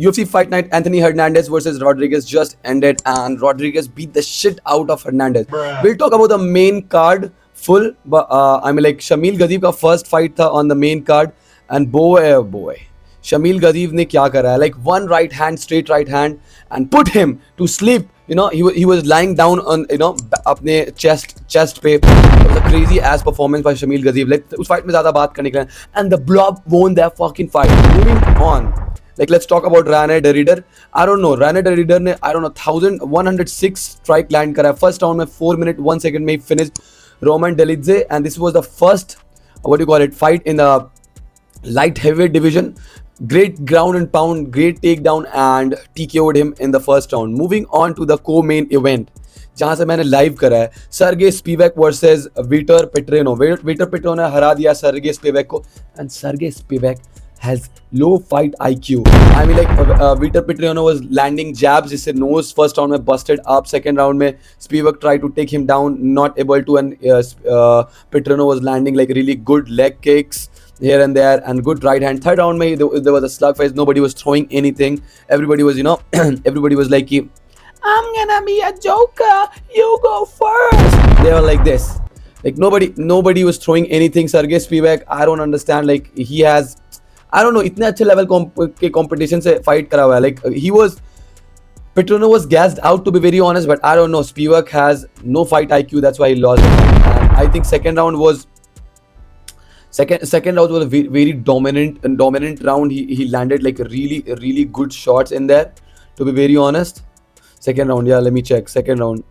UFC Fight Night Anthony Hernandez versus Rodriguez just ended, and Rodriguez beat the shit out of Hernandez. We'll talk about the main card full, but I mean, like Shamil Gadib का first fight था on the main card, and boy, oh boy, Shamil Gadib ने क्या करा है? Like one right hand, straight right hand, and put him to sleep. You know, he was lying down on, you know, अपने chest पे. It was a crazy ass performance by Shamil Gadib. Like उस fight में ज़्यादा बात करने के लिए, and the Blob won their fucking fight. Moving on. Like let's talk about Rane Derrider. I don't know. Rane Derrider ने I don't know 1106 strike land करा. First round में 4 minute 1 second में finished Roman Dolidze, and this was the first what do you call it fight in the light heavyweight division. Great ground and pound, great takedown, and TKO'd him in the first round. Moving on to the co-main event, जहाँ से मैंने live करा है, सर्गे स्पीवेक versus विटर पेट्रेनो. विटर पेट्रेनो ने हरा दिया Sergei Spivak को, and Sergei Spivak has low fight IQ. I mean, like Vitor Petrino was landing jabs. His nose first round में busted up. Second round में Spivak tried to take him down, not able to, and Petrino was landing like really good leg kicks here and there and good right hand. Third round में there was a slugfest. Nobody was throwing anything. Everybody was, you know, everybody was like, I'm gonna be a joker. You go first. They were like this. Like nobody was throwing anything. Sergey Spivak, I don't understand. Like he has, I don't know, इतने अच्छे level के competition से fight करा हुआ है. Like he was, Petrino was gassed out to be very honest, but I don't know, Spivak has no fight IQ, that's why he lost. And I think second round was a very dominant round. He landed like really good shots in there, to be very honest. Second round, yeah, let me check. Second round,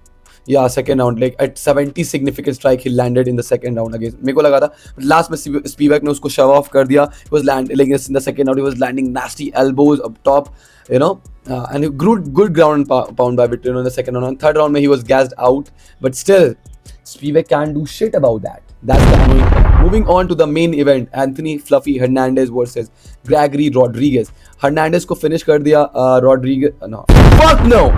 like at 70 significant strike he landed in the second round against. मेरे को लगा था last में Spivak ने उसको shove off कर दिया. He was like in the second round he was landing nasty elbows up top, you know, and good ground and pound by Petrino in the second round. And third round में he was gassed out, but still Spivak can't do shit about that. That's the annoying part. Moving on to the main event, Anthony Fluffy Hernandez versus Gregory Rodriguez. Hernandez को finish कर दिया. Rodriguez, no, fuck no.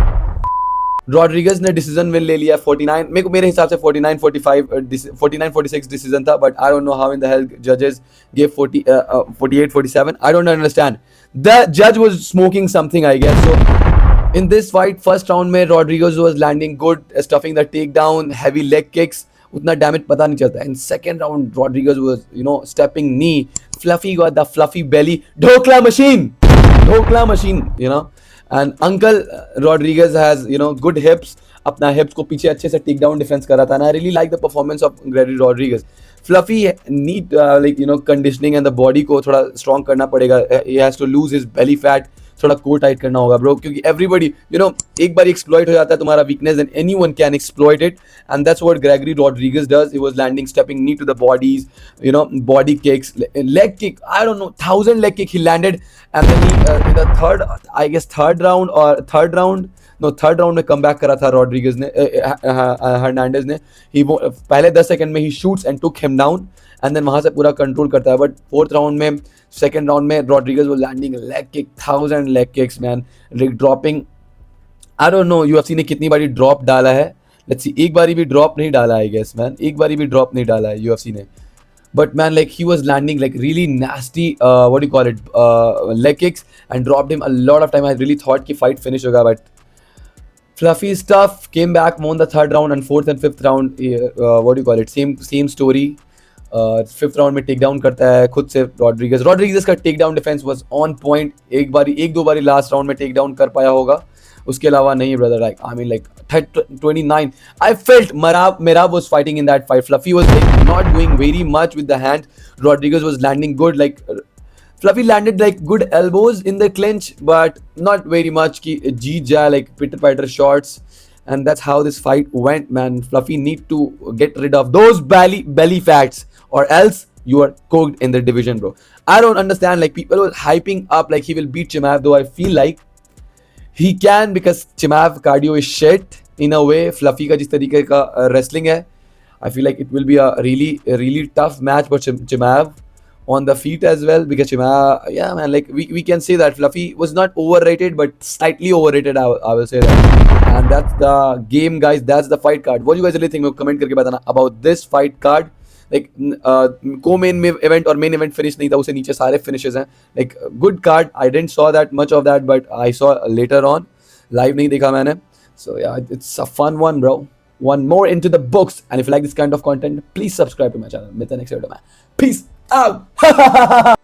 Rodriguez ने decision win ले लिया 49. मेरे हिसाब से 49-46 decision था, but I don't know how in the hell judges gave 48-47. I don't understand. The judge was smoking something, I guess. So in this fight, first round में Rodriguez was landing good, stuffing the takedown, heavy leg kicks. उतना damage पता नहीं चलता. In second round, Rodriguez was, you know, stepping knee. Fluffy got the fluffy belly. Dhokla machine, you know. And Uncle Rodriguez has, you know, good hips. अपना hips को पीछे अच्छे से take down defense कर रहा था. And I really like the performance of Gregory Rodriguez. Fluffy need like, you know, conditioning and the body को थोड़ा strong करना पड़ेगा. He has to lose his belly fat. थोड़ा core tight करना होगा bro, क्योंकि everybody, you know, एक बार exploit हो जाता है तुम्हारा weakness, and anyone can exploit it, and that's what Gregory Rodriguez does. He was landing, stepping knee to the bodies, you know, body kicks, leg kick, I don't know, 1,000 leg kick he landed, and then he in the third round में comeback करा था Rodriguez ने, Hernandez ने. He पहले 10 second में he shoots and took him down, and then वहाँ से पूरा कंट्रोल करता है. बट फोर्थ राउंड में, सेकंड राउंड में Rodriguez was landing leg kick, 1,000 leg kicks man, like dropping. I don't know UFC ने कितनी बारी ड्रॉप डाला है. Let's see, एक बारी भी ड्रॉप नहीं डाला I guess man, एक बारी भी ड्रॉप नहीं डाला है UFC ने. But man, like he was landing like really nasty, what do you call it, leg kicks, and dropped him a lot of time. I really thought कि fight finish होगा, but Fluffy stuff came back, won the third round, and fourth and fifth round, what do you call it, same story. Fifth round में take down करता है खुद से Rodriguez का take down defence was on point. एक दो बारी last round में टेक डाउन कर पाया होगा, उसके अलावा नहीं brother. Like I mean like 29. I felt Merab was fighting in that fight. Fluffy was like not doing very much with the hand. Rodriguez was landing good, like Fluffy landed like good elbows in the clinch, but not very much ki jeet jaye like pitter shots. And that's how this fight went, man. Fluffy need to get rid of those belly fats, or else you are cooked in the division, bro. I don't understand, like people were hyping up like he will beat Chimaev, though I feel like he can, because Chimaev cardio is shit in a way. Fluffy का जिस तरीके का wrestling है, I feel like it will be a really tough match for Chimaev on the feet as well, because Chimaev, yeah man, like we can say that Fluffy was not overrated, but slightly overrated, I will say that. And that's the game, guys. That's the fight card. What do you guys really think? Comment करके बताना about this fight card. Like को main event और main event finish नहीं था, उसे नीचे सारे finishes हैं. Like good card. I didn't saw that much of that but I saw later on. Live नहीं देखा मैंने. So yeah, it's a fun one, bro. One more into the books. And if you like this kind of content, please subscribe to my channel. Meet you next video, man. Peace out.